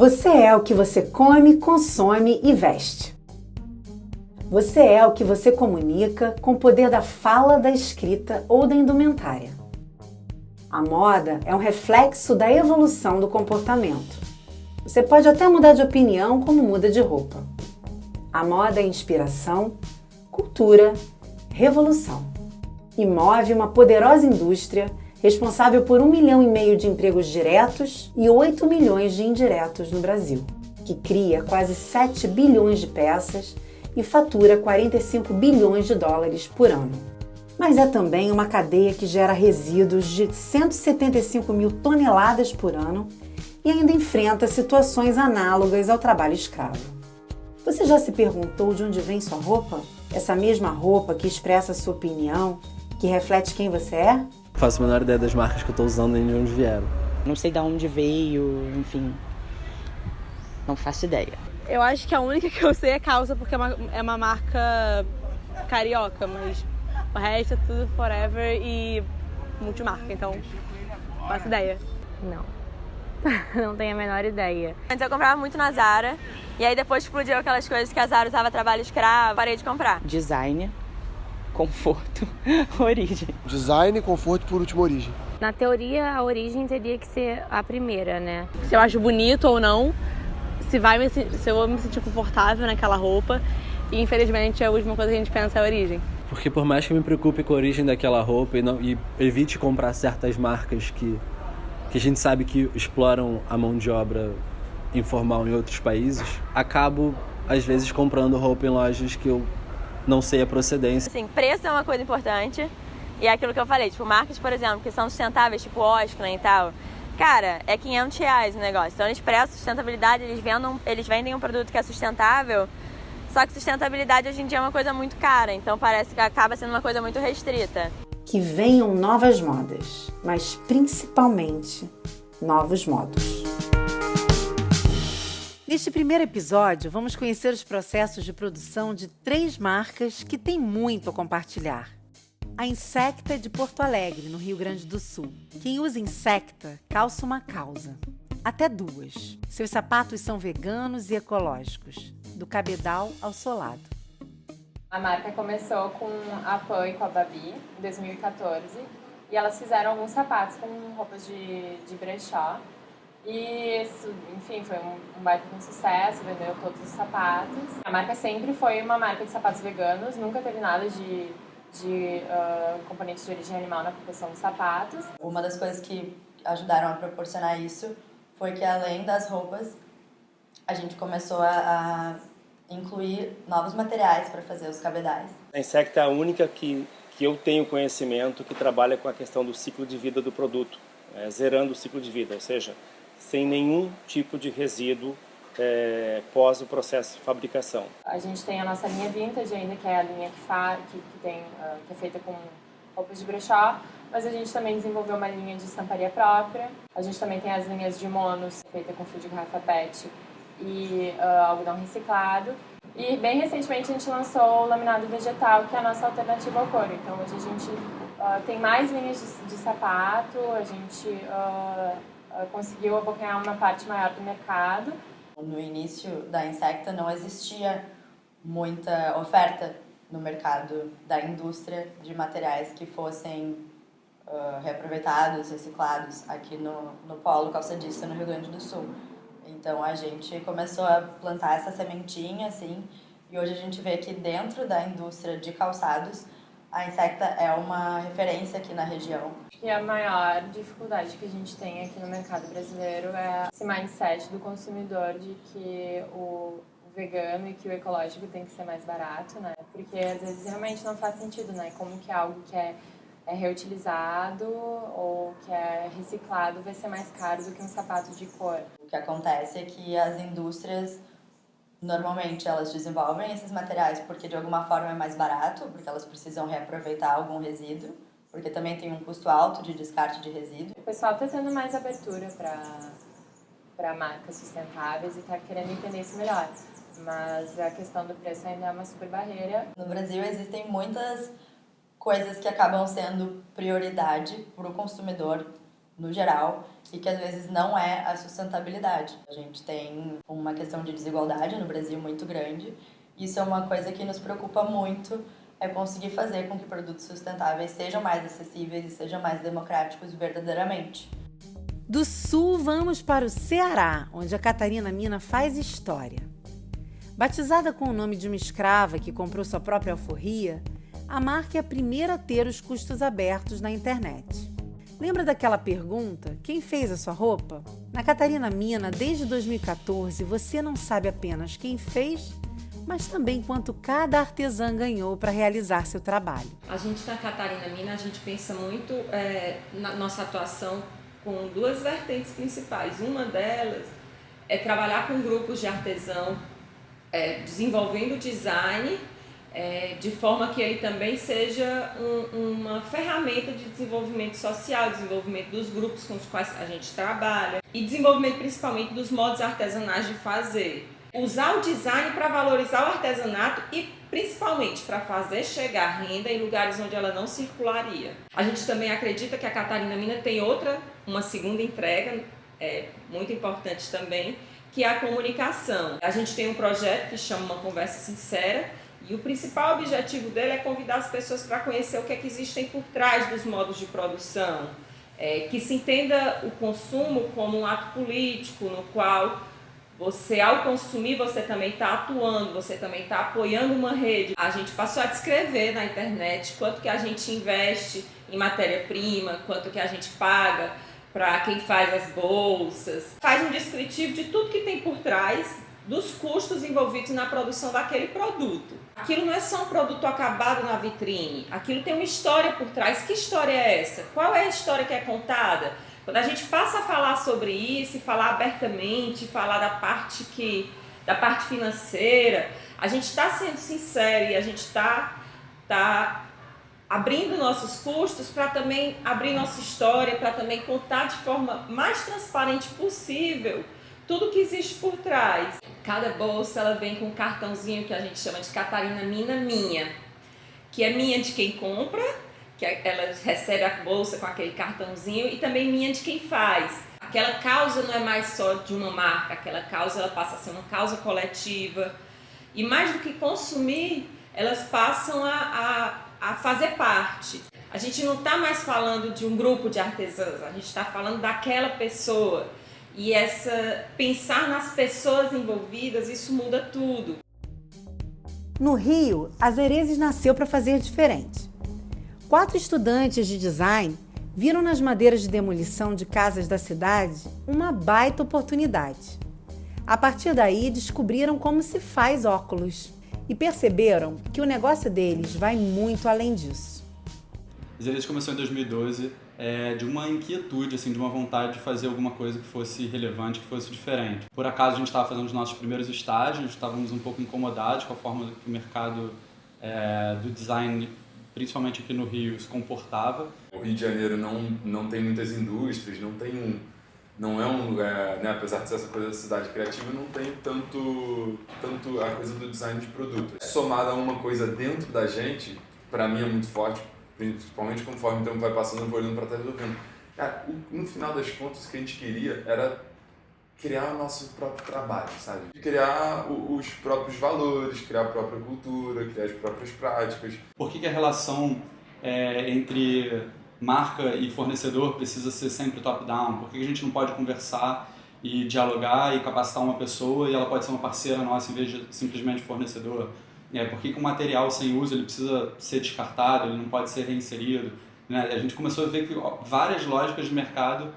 Você é o que você come, consome e veste. Você é o que você comunica com o poder da fala, da escrita ou da indumentária. A moda é um reflexo da evolução do comportamento. Você pode até mudar de opinião como muda de roupa. A moda é inspiração, cultura, revolução. E move uma poderosa indústria responsável por 1,5 milhão de empregos diretos e 8 milhões de indiretos no Brasil, que cria quase 7 bilhões de peças e fatura 45 bilhões de dólares por ano. Mas é também uma cadeia que gera resíduos de 175 mil toneladas por ano e ainda enfrenta situações análogas ao trabalho escravo. Você já se perguntou de onde vem sua roupa? Essa mesma roupa que expressa sua opinião, que reflete quem você é? Faço a menor ideia das marcas que eu estou usando nem de onde vieram. Não sei de onde veio, enfim. Não faço ideia. Eu acho que a única que eu sei é calça, porque é uma marca carioca, mas o resto é tudo forever e multimarca, então não faço ideia. Não. Não tenho a menor ideia. Antes eu comprava muito na Zara, e aí depois explodiu aquelas coisas que a Zara usava trabalho escravo, parei de comprar. Design, conforto, origem. Design, conforto, por último, origem. Na teoria, a origem teria que ser a primeira, né? Se eu acho bonito ou não, se eu vou me sentir confortável naquela roupa, e infelizmente a última coisa que a gente pensa é a origem. Porque por mais que eu me preocupe com a origem daquela roupa e evite comprar certas marcas que a gente sabe que exploram a mão de obra informal em outros países, acabo, às vezes, comprando roupa em lojas que eu não sei a procedência. Assim, preço é uma coisa importante, e é aquilo que eu falei, tipo, marcas, por exemplo, que são sustentáveis, tipo Oscar e tal, cara, é R$500 o negócio. Então eles prestam sustentabilidade, eles vendem um produto que é sustentável, só que sustentabilidade hoje em dia é uma coisa muito cara, então parece que acaba sendo uma coisa muito restrita. Que venham novas modas, mas principalmente novos modos. Neste primeiro episódio, vamos conhecer os processos de produção de 3 marcas que têm muito a compartilhar. A Insecta é de Porto Alegre, no Rio Grande do Sul. Quem usa Insecta calça uma causa. Até 2. Seus sapatos são veganos e ecológicos, do cabedal ao solado. A marca começou com a Pan e com a Babi, em 2014, e elas fizeram alguns sapatos com roupas de brechó. E isso, enfim, foi um baita de um sucesso, vendeu todos os sapatos. A marca sempre foi uma marca de sapatos veganos, nunca teve nada de componentes de origem animal na confecção dos sapatos. Uma das coisas que ajudaram a proporcionar isso foi que, além das roupas, a gente começou a incluir novos materiais para fazer os cabedais. A Insecta é a única que eu tenho conhecimento que trabalha com a questão do ciclo de vida do produto, zerando o ciclo de vida, ou seja, sem nenhum tipo de resíduo pós o processo de fabricação. A gente tem a nossa linha vintage ainda, que é a linha que é feita com roupas de brechó, mas a gente também desenvolveu uma linha de estamparia própria. A gente também tem as linhas de monos, feita com fio de garrafa PET e algodão reciclado. E bem recentemente a gente lançou o laminado vegetal, que é a nossa alternativa ao couro. Então hoje a gente tem mais linhas de sapato, a gente conseguiu abocanhar uma parte maior do mercado. No início da Insecta não existia muita oferta no mercado da indústria de materiais que fossem reaproveitados, reciclados aqui no polo calçadista no Rio Grande do Sul. Então a gente começou a plantar essa sementinha, assim, e hoje a gente vê que dentro da indústria de calçados a Insecta é uma referência aqui na região. E a maior dificuldade que a gente tem aqui no mercado brasileiro é esse mindset do consumidor de que o vegano e que o ecológico tem que ser mais barato, né? Porque às vezes realmente não faz sentido, né? Como que algo que é reutilizado ou que é reciclado vai ser mais caro do que um sapato de cor. O que acontece é que as indústrias, normalmente, elas desenvolvem esses materiais porque de alguma forma é mais barato, porque elas precisam reaproveitar algum resíduo, porque também tem um custo alto de descarte de resíduo. O pessoal está tendo mais abertura para marcas sustentáveis e está querendo entender isso melhor, mas a questão do preço ainda é uma super barreira. No Brasil existem muitas coisas que acabam sendo prioridade para o consumidor no geral e que às vezes não é a sustentabilidade. A gente tem uma questão de desigualdade no Brasil muito grande. Isso é uma coisa que nos preocupa muito, é conseguir fazer com que produtos sustentáveis sejam mais acessíveis e sejam mais democráticos verdadeiramente. Do Sul, vamos para o Ceará, onde a Catarina Mina faz história. Batizada com o nome de uma escrava que comprou sua própria alforria, a marca é a primeira a ter os custos abertos na internet. Lembra daquela pergunta, quem fez a sua roupa? Na Catarina Mina, desde 2014, você não sabe apenas quem fez, mas também quanto cada artesã ganhou para realizar seu trabalho. A gente na Catarina Mina, a gente pensa muito na nossa atuação com duas vertentes principais. Uma delas é trabalhar com grupos de artesão, desenvolvendo design, de forma que ele também seja uma ferramenta de desenvolvimento social, desenvolvimento dos grupos com os quais a gente trabalha e desenvolvimento principalmente dos modos artesanais de fazer. Usar o design para valorizar o artesanato e principalmente para fazer chegar renda em lugares onde ela não circularia. A gente também acredita que a Catarina Mina tem uma segunda entrega, muito importante também, que é a comunicação. A gente tem um projeto que chama Uma Conversa Sincera e o principal objetivo dele é convidar as pessoas para conhecer o que é que existem por trás dos modos de produção, que se entenda o consumo como um ato político no qual você, ao consumir, você também está atuando, você também está apoiando uma rede. A gente passou a descrever na internet quanto que a gente investe em matéria-prima, quanto que a gente paga para quem faz as bolsas. Faz um descritivo de tudo que tem por trás dos custos envolvidos na produção daquele produto. Aquilo não é só um produto acabado na vitrine, aquilo tem uma história por trás. Que história é essa? Qual é a história que é contada? Quando a gente passa a falar sobre isso, falar abertamente, falar da parte financeira, a gente está sendo sincero e a gente está abrindo nossos custos para também abrir nossa história, para também contar de forma mais transparente possível tudo que existe por trás. Cada bolsa ela vem com um cartãozinho que a gente chama de Catarina Mina Minha, que é minha de quem compra, que ela recebe a bolsa com aquele cartãozinho, e também minha de quem faz. Aquela causa não é mais só de uma marca, aquela causa ela passa a ser uma causa coletiva. E mais do que consumir, elas passam a fazer parte. A gente não está mais falando de um grupo de artesãs, a gente está falando daquela pessoa. E pensar nas pessoas envolvidas, isso muda tudo. No Rio, a Zerezes nasceu para fazer diferente. 4 estudantes de design viram nas madeiras de demolição de casas da cidade uma baita oportunidade. A partir daí, descobriram como se faz óculos e perceberam que o negócio deles vai muito além disso. A Zerezes começou em 2012 de uma inquietude, assim, de uma vontade de fazer alguma coisa que fosse relevante, que fosse diferente. Por acaso, a gente estava fazendo os nossos primeiros estágios, estávamos um pouco incomodados com a forma que o mercado do design, principalmente aqui no Rio, se comportava. O Rio de Janeiro não tem muitas indústrias, não é um lugar, né, apesar de ser essa coisa da cidade criativa, não tem tanto a coisa do design de produto. Somado a uma coisa dentro da gente, para mim é muito forte, principalmente conforme o tempo vai passando, eu vou olhando para trás e vou vendo. Cara, no final das contas, o que a gente queria era criar o nosso próprio trabalho, sabe? Criar os próprios valores, criar a própria cultura, criar as próprias práticas. Por que a relação entre marca e fornecedor precisa ser sempre top-down? Por que a gente não pode conversar e dialogar e capacitar uma pessoa e ela pode ser uma parceira nossa em vez de simplesmente fornecedor? Por que o material sem uso ele precisa ser descartado, ele não pode ser reinserido? Né? A gente começou a ver que várias lógicas de mercado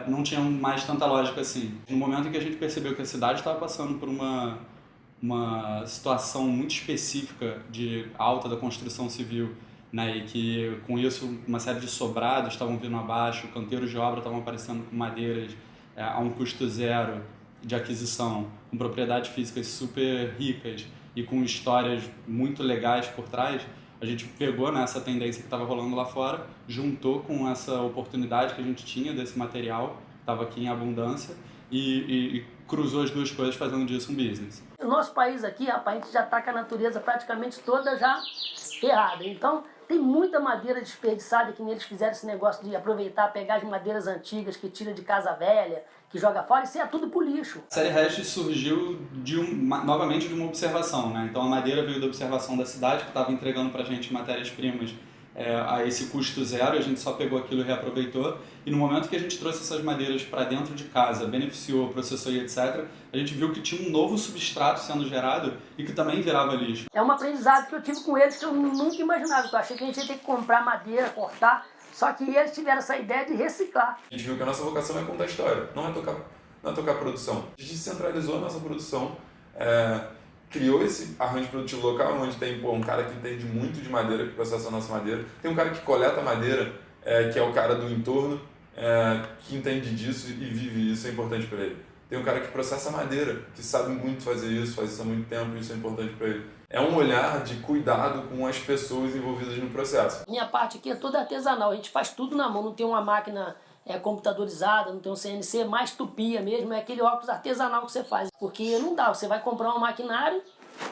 não tinham mais tanta lógica assim. No momento em que a gente percebeu que a cidade estava passando por uma situação muito específica de alta da construção civil, né, e que com isso uma série de sobrados estavam vindo abaixo, canteiros de obra estavam aparecendo com madeiras a um custo zero de aquisição, com propriedades físicas super ricas e com histórias muito legais por trás, a gente pegou nessa tendência que estava rolando lá fora, juntou com essa oportunidade que a gente tinha desse material, estava aqui em abundância, e cruzou as duas coisas fazendo disso um business. O nosso país aqui, rapaz, a gente já está com a natureza praticamente toda já errada. Então, Tem muita madeira desperdiçada que eles fizeram esse negócio de aproveitar, pegar as madeiras antigas que tira de casa velha, que joga fora, isso é tudo pro lixo. A série Hash surgiu novamente de uma observação, né? Então a madeira veio da observação da cidade, que estava entregando pra gente matérias-primas a esse custo zero, a gente só pegou aquilo e reaproveitou. E no momento que a gente trouxe essas madeiras para dentro de casa, beneficiou, processou e etc., a gente viu que tinha um novo substrato sendo gerado e que também virava lixo. É um aprendizado que eu tive com eles que eu nunca imaginava. Eu achei que a gente ia ter que comprar madeira, cortar, só que eles tiveram essa ideia de reciclar. A gente viu que a nossa vocação é contar história, não é tocar produção. A gente centralizou a nossa produção, criou esse arranjo produtivo local, onde tem um cara que entende muito de madeira, que processa a nossa madeira. Tem um cara que coleta madeira, que é o cara do entorno, que entende disso e vive isso, é importante para ele. Tem um cara que processa madeira, que sabe muito fazer isso, faz isso há muito tempo, e isso é importante para ele. É um olhar de cuidado com as pessoas envolvidas no processo. Minha parte aqui é toda artesanal, a gente faz tudo na mão, não tem uma máquina computadorizada, não tem um CNC, mais tupia mesmo, é aquele óculos artesanal que você faz. Porque não dá, você vai comprar um maquinário,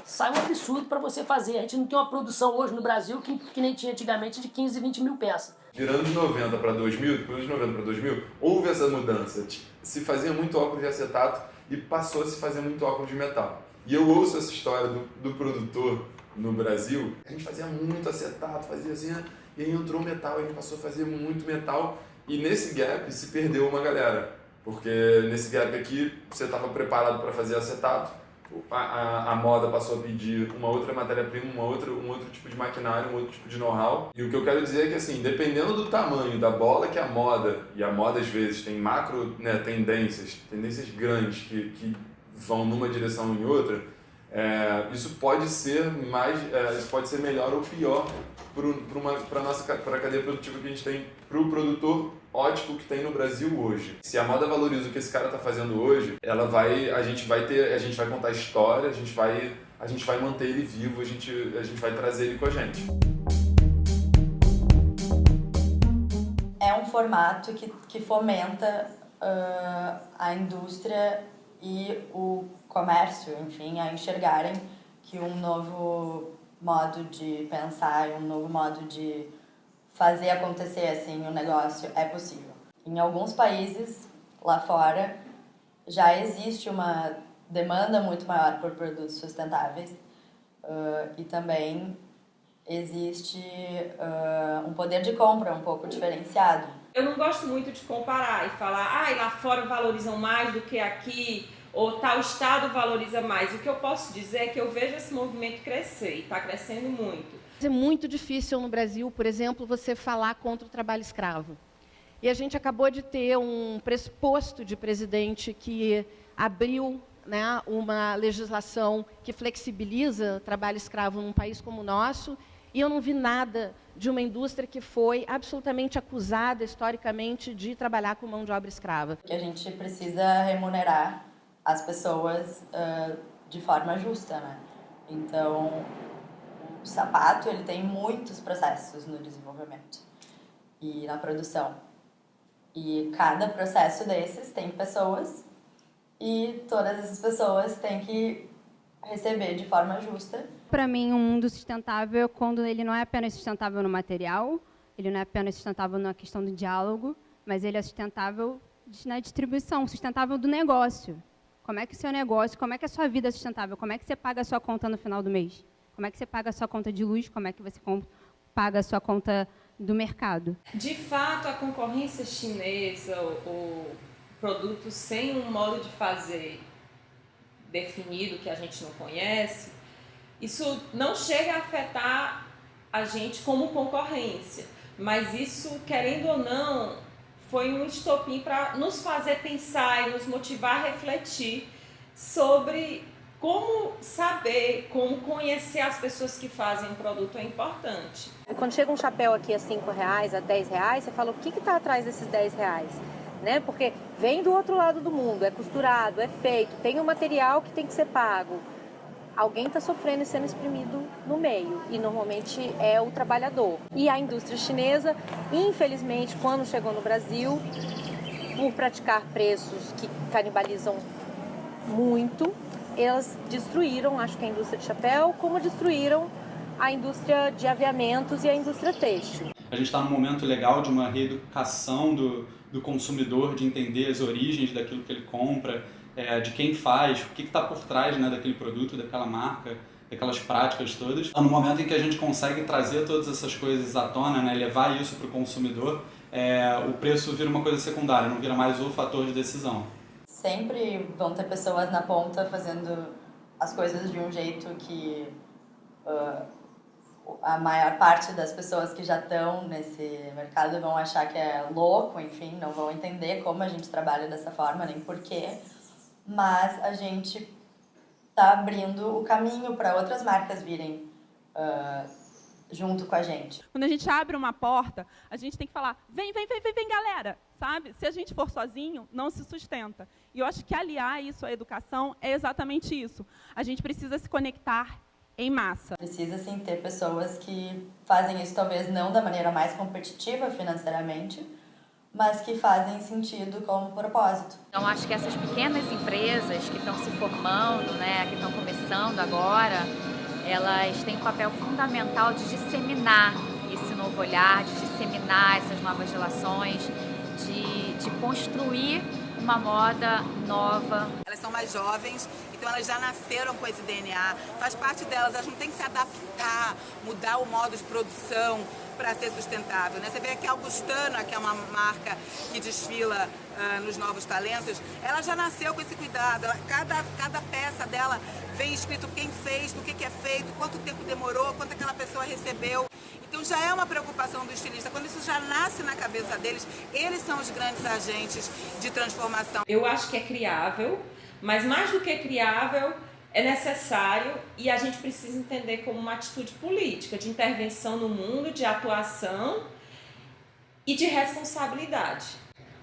sai um absurdo para você fazer. A gente não tem uma produção hoje no Brasil que nem tinha antigamente de 15, 20 mil peças. Virando de 90 para 2000, depois de 90 para 2000, houve essa mudança. Se fazia muito óculos de acetato e passou a se fazer muito óculos de metal. E eu ouço essa história do produtor no Brasil. A gente fazia muito acetato, fazia assim, e aí entrou metal, a gente passou a fazer muito metal. E nesse gap se perdeu uma galera. Porque nesse gap aqui, você estava preparado para fazer acetato, a moda passou a pedir uma outra matéria-prima, um outro tipo de maquinário, um outro tipo de know-how. E o que eu quero dizer é que, assim, dependendo do tamanho da bola que a moda, e a moda às vezes tem macro, né, tendências grandes que vão numa direção ou em outra, isso pode ser melhor ou pior para a cadeia produtiva que a gente tem, para o produtor ótico que tem no Brasil hoje. Se a moda valoriza o que esse cara está fazendo hoje, a gente vai contar história, a gente vai manter ele vivo, a gente vai trazer ele com a gente. É um formato que fomenta a indústria e o comércio, enfim, a enxergarem que um novo modo de pensar, um novo modo de fazer acontecer assim o negócio é possível. Em alguns países lá fora já existe uma demanda muito maior por produtos sustentáveis e também existe um poder de compra um pouco diferenciado. Eu não gosto muito de comparar e falar, lá fora valorizam mais do que aqui, ou tal estado valoriza mais. O que eu posso dizer é que eu vejo esse movimento crescer, e está crescendo muito. É muito difícil no Brasil, por exemplo, você falar contra o trabalho escravo. E a gente acabou de ter um pressuposto de presidente que abriu, né, uma legislação que flexibiliza o trabalho escravo num país como o nosso, e eu não vi nada de uma indústria que foi absolutamente acusada, historicamente, de trabalhar com mão de obra escrava. Que a gente precisa remunerar as pessoas de forma justa, né? Então, o sapato ele tem muitos processos no desenvolvimento e na produção. E cada processo desses tem pessoas e todas essas pessoas têm que receber de forma justa. Para mim, um mundo sustentável é quando ele não é apenas sustentável no material, ele não é apenas sustentável na questão do diálogo, mas ele é sustentável na distribuição, sustentável do negócio. Como é que o seu negócio, como é que a sua vida é sustentável? Como é que você paga a sua conta no final do mês? Como é que você paga a sua conta de luz? Como é que você paga a sua conta do mercado? De fato, a concorrência chinesa, o produto sem um modo de fazer definido que a gente não conhece, isso não chega a afetar a gente como concorrência, mas isso, querendo ou não, foi um estopim para nos fazer pensar e nos motivar a refletir sobre como saber, como conhecer as pessoas que fazem um produto é importante. Quando chega um chapéu aqui a R$5, a R$10, você fala o que está atrás desses R$10? Né? Porque vem do outro lado do mundo, é costurado, é feito, tem um material que tem que ser pago. Alguém está sofrendo e sendo exprimido no meio, e normalmente é o trabalhador. E a indústria chinesa, infelizmente, quando chegou no Brasil, por praticar preços que canibalizam muito, elas destruíram, acho que a indústria de chapéu, como destruíram a indústria de aviamentos e a indústria têxtil. A gente está num momento legal de uma reeducação do consumidor, de entender as origens daquilo que ele compra, de quem faz, o que está por trás, né, daquele produto, daquela marca, daquelas práticas todas. No momento em que a gente consegue trazer todas essas coisas à tona, né, levar isso para o consumidor, o preço vira uma coisa secundária, não vira mais o fator de decisão. Sempre vão ter pessoas na ponta fazendo as coisas de um jeito que a maior parte das pessoas que já estão nesse mercado vão achar que é louco, enfim, não vão entender como a gente trabalha dessa forma, nem porquê, mas a gente está abrindo o caminho para outras marcas virem junto com a gente. Quando a gente abre uma porta, a gente tem que falar, vem galera, sabe? Se a gente for sozinho, não se sustenta. E eu acho que aliar isso à educação é exatamente isso. A gente precisa se conectar em massa. Precisa, sim, ter pessoas que fazem isso talvez não da maneira mais competitiva financeiramente, mas que fazem sentido como propósito. Então, acho que essas pequenas empresas que estão se formando, né, que estão começando agora, elas têm um papel fundamental de disseminar esse novo olhar, de disseminar essas novas relações, de construir uma moda nova. Elas são mais jovens, então elas já nasceram com esse DNA, faz parte delas, elas não têm que se adaptar, mudar o modo de produção para ser sustentável, né? Você vê aqui a Augustana, que é uma marca que desfila nos Novos Talentos, ela já nasceu com esse cuidado, cada peça dela vem escrito quem fez, do que é feito, quanto tempo demorou, quanto aquela pessoa recebeu. Então já é uma preocupação do estilista. Quando isso já nasce na cabeça deles, eles são os grandes agentes de transformação. Eu acho que é criável, mas mais do que criável, é necessário e a gente precisa entender como uma atitude política, de intervenção no mundo, de atuação e de responsabilidade.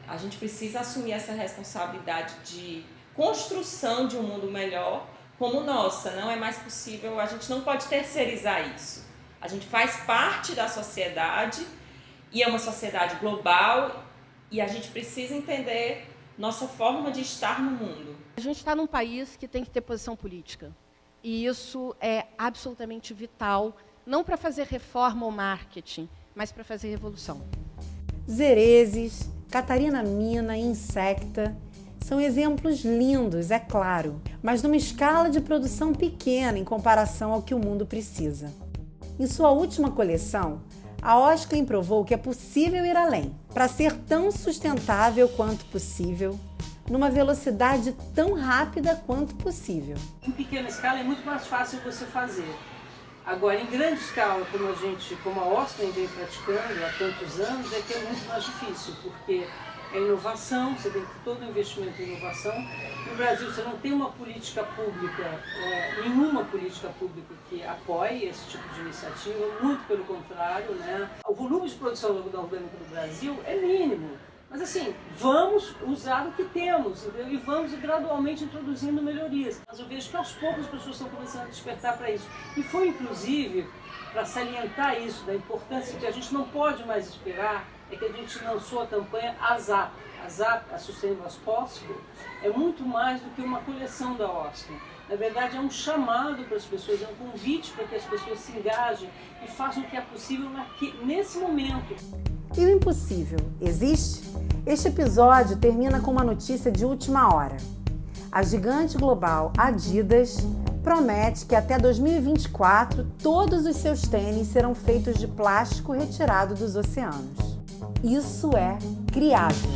A gente precisa assumir essa responsabilidade de construção de um mundo melhor como nossa. Não é mais possível, a gente não pode terceirizar isso. A gente faz parte da sociedade e é uma sociedade global e a gente precisa entender nossa forma de estar no mundo. A gente está num país que tem que ter posição política. E isso é absolutamente vital, não para fazer reforma ou marketing, mas para fazer revolução. Zerezes, Catarina Mina e Insecta são exemplos lindos, é claro, mas numa escala de produção pequena em comparação ao que o mundo precisa. Em sua última coleção, a Osklen provou que é possível ir além, para ser tão sustentável quanto possível, numa velocidade tão rápida quanto possível. Em pequena escala é muito mais fácil você fazer. Agora, em grande escala, como a Osklen vem praticando há tantos anos, é que é muito mais difícil, porque é inovação, você tem que ter todo o investimento em inovação. No Brasil, você não tem uma política pública, nenhuma política pública que apoie esse tipo de iniciativa, muito pelo contrário, né? O volume de produção da algodão orgânico no Brasil é mínimo. Mas assim, vamos usar o que temos, entendeu? E vamos gradualmente introduzindo melhorias. Mas eu vejo que aos poucos as pessoas estão começando a despertar para isso. E foi inclusive para salientar isso, da importância que a gente não pode mais esperar, é que a gente lançou a campanha ASAP. ASAP, a Sustainable as Possible, é muito mais do que uma coleção da Osklen. Na verdade, é um chamado para as pessoas, é um convite para que as pessoas se engajem e façam o que é possível nesse momento. E o impossível existe? Este episódio termina com uma notícia de última hora. A gigante global Adidas promete que até 2024 todos os seus tênis serão feitos de plástico retirado dos oceanos. Isso é criável.